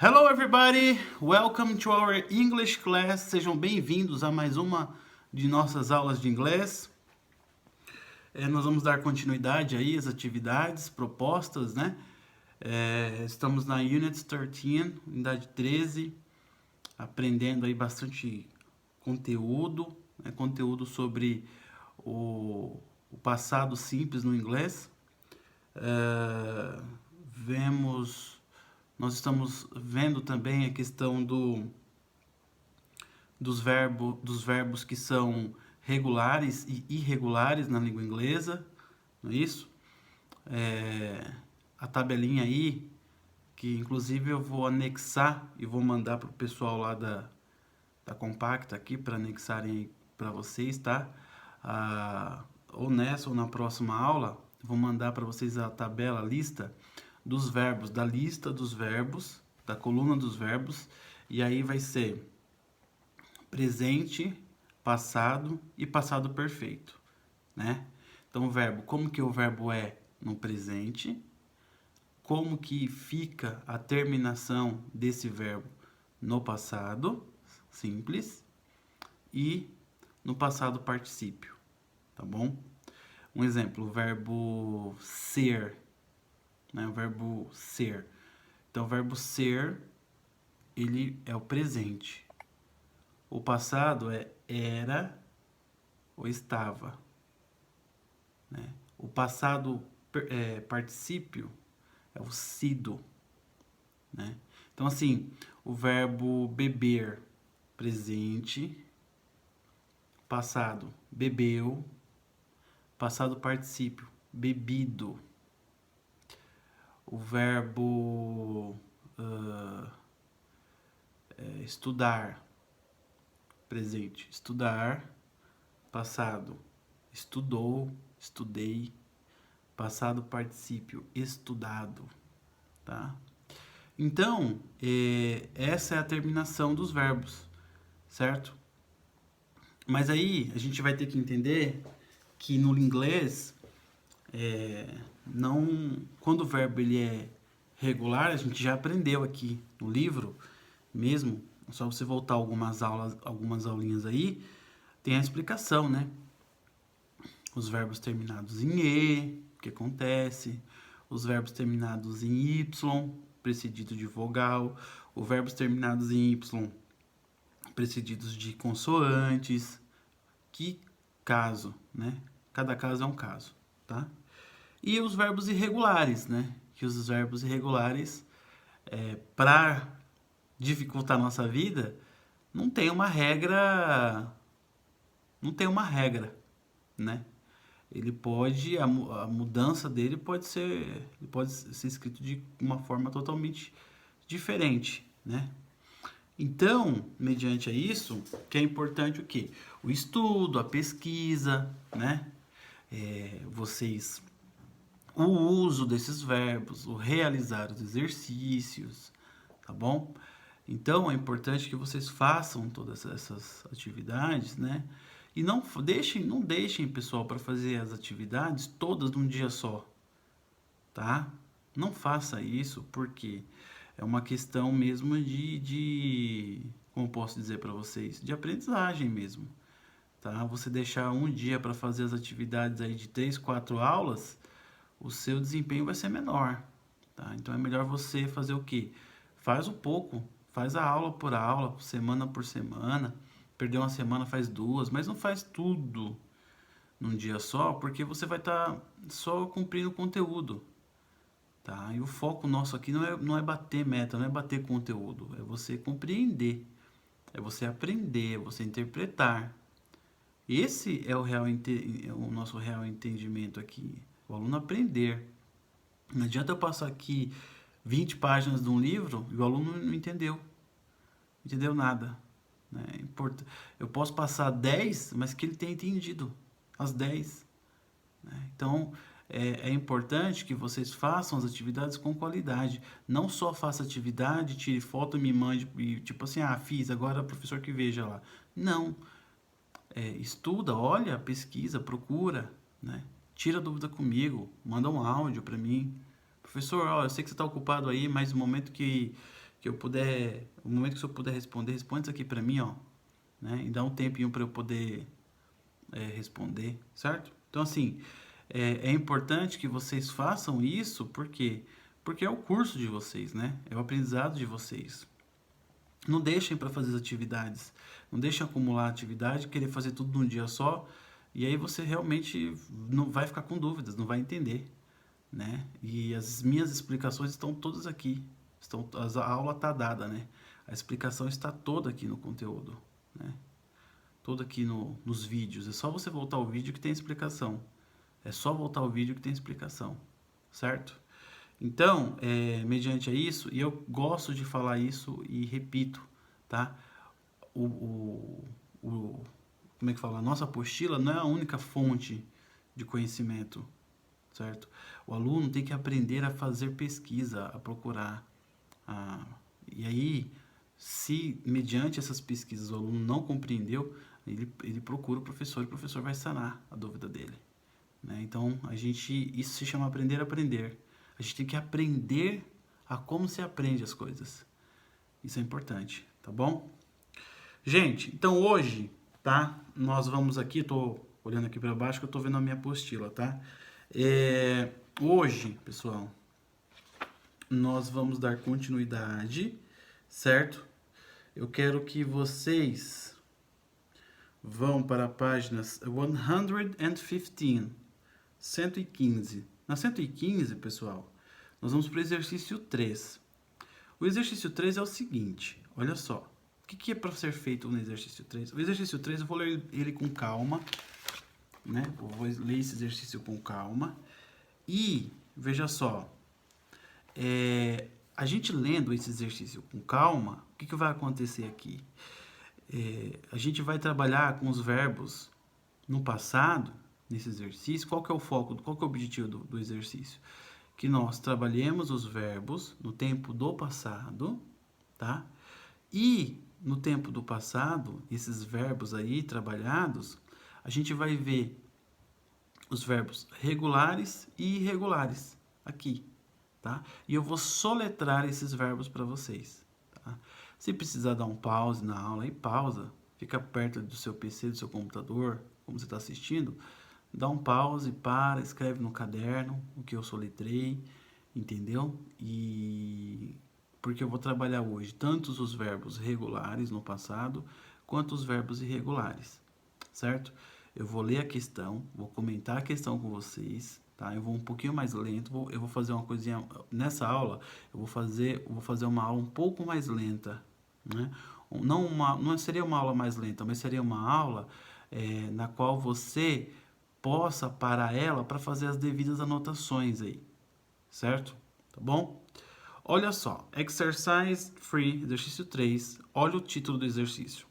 Hello everybody, welcome to our English class. Sejam bem-vindos a mais uma de nossas aulas de inglês. Nós vamos dar continuidade aí às atividades propostas, né? Estamos na Unit 13, unidade 13, aprendendo aí bastante conteúdo, né? Conteúdo sobre o passado simples no inglês. Nós estamos vendo também a questão dos verbos que são regulares e irregulares na língua inglesa, não é isso? A tabelinha aí, que inclusive eu vou anexar e vou mandar para o pessoal lá da Compacta aqui, para anexarem para vocês, tá? Ou nessa ou na próxima aula, vou mandar para vocês a tabela, a lista dos verbos, da lista dos verbos, da coluna dos verbos, e aí vai ser presente, passado e passado perfeito, né? Então o verbo, como que o verbo é no presente, como que fica a terminação desse verbo no passado simples e no passado particípio, tá bom? Um exemplo, o verbo ser, né? O verbo ser. Então, o verbo ser, ele é o presente. O passado é era ou estava, né? O passado particípio é o sido, né? Então, assim, o verbo beber, presente, passado, bebeu, passado particípio, bebido. O verbo estudar, presente, estudar, passado, estudou, estudei, passado particípio, estudado, tá? Então, essa é a terminação dos verbos, certo? Mas aí a gente vai ter que entender que no inglês, quando o verbo ele é regular, a gente já aprendeu aqui no livro mesmo, é só você voltar algumas aulinhas aí, tem a explicação, né? Os verbos terminados em E, o que acontece, os verbos terminados em Y, precedido de vogal, os verbos terminados em Y, precedidos de consoantes, que caso, né? Cada caso é um caso, tá? E os verbos irregulares, né? Que os verbos irregulares, para dificultar a nossa vida, não tem uma regra, né? Ele pode, a mudança dele pode ser escrito de uma forma totalmente diferente, né? Então, mediante isso, que é importante o quê? O estudo, a pesquisa, né? O uso desses verbos, o realizar os exercícios, tá bom? Então, é importante que vocês façam todas essas atividades, né? E não deixem, pessoal, para fazer as atividades todas num dia só, tá? Não faça isso, porque é uma questão mesmo como posso dizer para vocês, de aprendizagem mesmo, tá? Você deixar um dia para fazer as atividades aí de 3, 4 aulas, o seu desempenho vai ser menor, tá? Então é melhor você fazer o quê? Faz um pouco, faz a aula por aula, semana por semana. Perdeu uma semana, faz 2, mas não faz tudo num dia só, porque você vai estar só cumprindo o conteúdo, tá? E o foco nosso aqui não é bater meta, não é bater conteúdo, é você compreender, é você aprender, é você interpretar. Esse é o nosso real entendimento aqui, o aluno aprender. Não adianta eu passar aqui 20 páginas de um livro e o aluno não entendeu nada, né? Eu posso passar 10, mas que ele tenha entendido as 10, né? Então, é importante que vocês façam as atividades com qualidade. Não só faça atividade, tire foto, me mande, e tipo assim, fiz, agora o professor que veja lá. Não. Estuda, olha, pesquisa, procura, né? Tira dúvida comigo, manda um áudio para mim. Professor, ó, eu sei que você está ocupado aí, mas no momento que que eu puder, o momento que o senhor puder responder, responde isso aqui para mim, ó, né? E dá um tempinho para eu poder responder, certo? Então, assim, é importante que vocês façam isso, porque é o curso de vocês, né? É o aprendizado de vocês. Não deixem para fazer as atividades, não deixem acumular atividade, querer fazer tudo num dia só, e aí você realmente não vai ficar com dúvidas, não vai entender, né? E as minhas explicações estão todas aqui, a aula está dada, né? A explicação está toda aqui no conteúdo, né? Toda aqui nos vídeos. É só você voltar ao vídeo que tem explicação. É só voltar ao vídeo que tem explicação, certo? Então, mediante a isso, e eu gosto de falar isso e repito, tá? O, o, o, como é que fala? A nossa apostila não é a única fonte de conhecimento, certo? O aluno tem que aprender a fazer pesquisa, a procurar. E aí, se mediante essas pesquisas o aluno não compreendeu, ele procura o professor e o professor vai sanar a dúvida dele, né? Então, isso se chama aprender a aprender. A gente tem que aprender a como se aprende as coisas. Isso é importante, tá bom? Gente, então hoje, tá? Nós vamos aqui, tô olhando aqui para baixo que eu tô vendo a minha apostila, tá? Hoje, pessoal, nós vamos dar continuidade, certo? Eu quero que vocês vão para a página 115, 115. Na 115, pessoal, nós vamos para o exercício 3. O exercício 3 é o seguinte, olha só. O que é para ser feito no exercício 3? O exercício 3 eu vou ler ele com calma, né? Eu vou ler esse exercício com calma. E, veja só, a gente lendo esse exercício com calma, o que vai acontecer aqui? A gente vai trabalhar com os verbos no passado, nesse exercício. Qual que é o foco, qual que é o objetivo do exercício? Que nós trabalhemos os verbos no tempo do passado, tá? E no tempo do passado, esses verbos aí trabalhados, a gente vai ver os verbos regulares e irregulares aqui, tá? E eu vou soletrar esses verbos para vocês, tá? Se precisar dar um pause na aula, aí pausa, fica perto do seu PC, do seu computador, como você está assistindo, dá um pause, para, escreve no caderno o que eu soletrei, entendeu? E porque eu vou trabalhar hoje tanto os verbos regulares no passado, quanto os verbos irregulares, certo? Eu vou ler a questão, vou comentar a questão com vocês, tá? Eu vou um pouquinho mais lento, eu vou fazer uma coisinha nessa aula, eu vou fazer uma aula um pouco mais lenta, né? Não seria uma aula mais lenta, mas seria uma aula na qual você possa parar ela para fazer as devidas anotações aí, certo? Tá bom? Olha só, exercise 3, exercício 3, olha o título do exercício.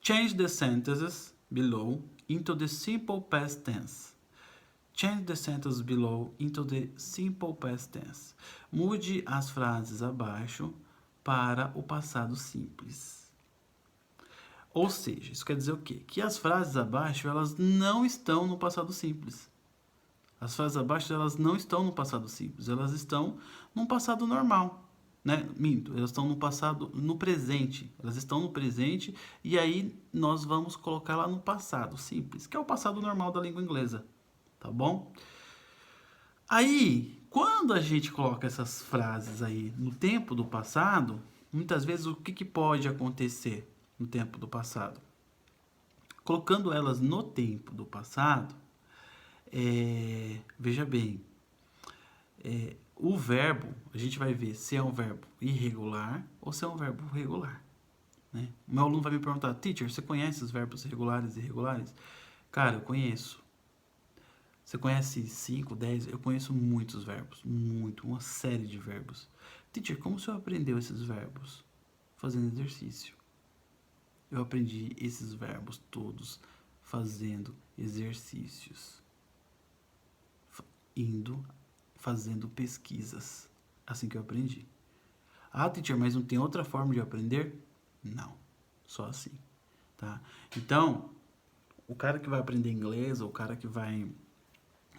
Change the sentences below into the simple past tense. Change the sentence below into the simple past tense. Mude as frases abaixo para o passado simples. Ou seja, isso quer dizer o quê? Que as frases abaixo, elas não estão no passado simples. As frases abaixo, elas não estão no passado simples, elas estão num passado normal, né? Minto, elas estão no passado, no presente. Elas estão no presente e aí nós vamos colocar lá no passado simples, que é o passado normal da língua inglesa, tá bom? Aí, quando a gente coloca essas frases aí no tempo do passado, muitas vezes o que pode acontecer no tempo do passado? Colocando elas no tempo do passado, veja bem, o verbo, a gente vai ver se é um verbo irregular ou se é um verbo regular, né? O meu aluno vai me perguntar, teacher, você conhece os verbos regulares e irregulares? Cara, eu conheço. Você conhece 5, 10? Eu conheço muitos verbos, uma série de verbos. Teacher, como o senhor aprendeu esses verbos? Fazendo exercício. Eu aprendi esses verbos todos fazendo exercícios. Fazendo pesquisas. Assim que eu aprendi. Ah, teacher, mas não tem outra forma de aprender? Não, só assim, tá? Então, o cara que vai aprender inglês, ou o cara que vai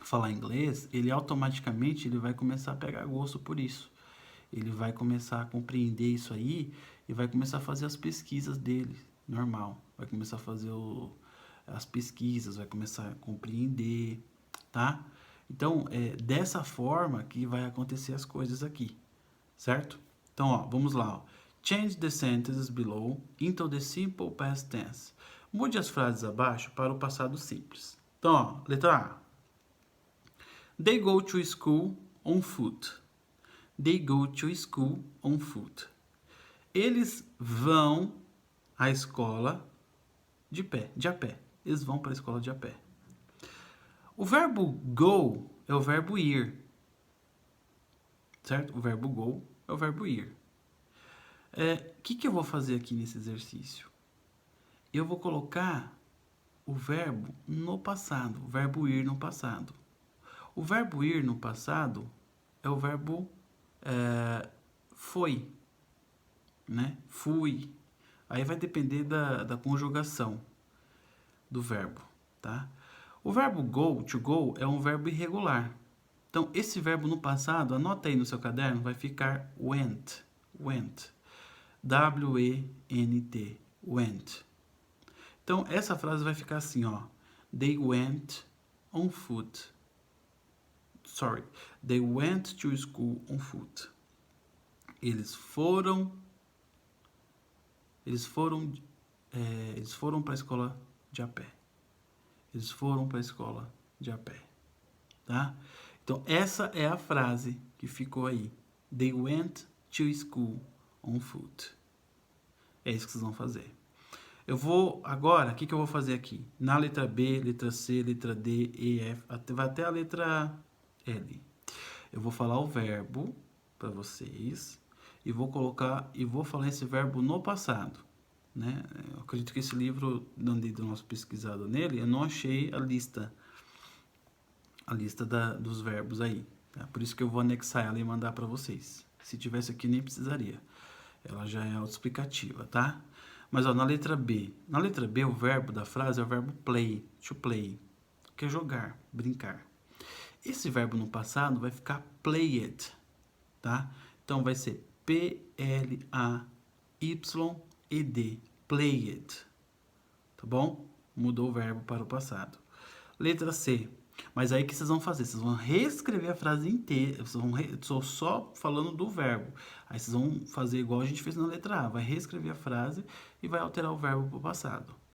falar inglês, ele automaticamente vai começar a pegar gosto por isso. ele vai começar a compreender isso aí e vai começar a fazer as pesquisas dele, normal. Vai começar a fazer as pesquisas, vai começar a compreender, tá? Então, é dessa forma que vai acontecer as coisas aqui, certo? Então, ó, vamos lá. Ó. Change the sentences below into the simple past tense. Mude as frases abaixo para o passado simples. Então, ó, letra A. They go to school on foot. They go to school on foot. Eles vão à escola de a pé. Eles vão para a escola de a pé. O verbo go é o verbo ir. Certo? O verbo go é o verbo ir. O que eu vou fazer aqui nesse exercício? Eu vou colocar o verbo no passado, o verbo ir no passado. O verbo ir no passado é o verbo foi, né? Fui. Aí vai depender da conjugação do verbo, tá? O verbo go, to go, é um verbo irregular. Então, esse verbo no passado, anota aí no seu caderno, vai ficar went. Went. W-E-N-T. Went. Então, essa frase vai ficar assim, ó. They went on foot. Sorry. They went to school on foot. Eles foram para a escola de a pé. Eles foram para a escola de a pé. Tá? Então, essa é a frase que ficou aí. They went to school on foot. É isso que vocês vão fazer. Eu vou, agora, o que eu vou fazer aqui? Na letra B, letra C, letra D, E, F, vai até a letra L. Eu vou falar o verbo para vocês e vou falar esse verbo no passado. Né? Eu acredito que esse livro, dando nosso pesquisado nele, eu não achei a lista dos verbos aí. Tá? Por isso que eu vou anexar ela e mandar para vocês. Se tivesse aqui, nem precisaria. Ela já é autoexplicativa, tá? Mas ó, na letra B, o verbo da frase é o verbo play, to play, que é jogar, brincar. Esse verbo no passado vai ficar played, tá? Então vai ser P-L-A-Y-E-D, played, tá bom? Mudou o verbo para o passado. Letra C. Mas aí o que vocês vão fazer? Vocês vão reescrever a frase inteira. Estou só falando do verbo. Aí vocês vão fazer igual a gente fez na letra A. Vai reescrever a frase e vai alterar o verbo para o passado.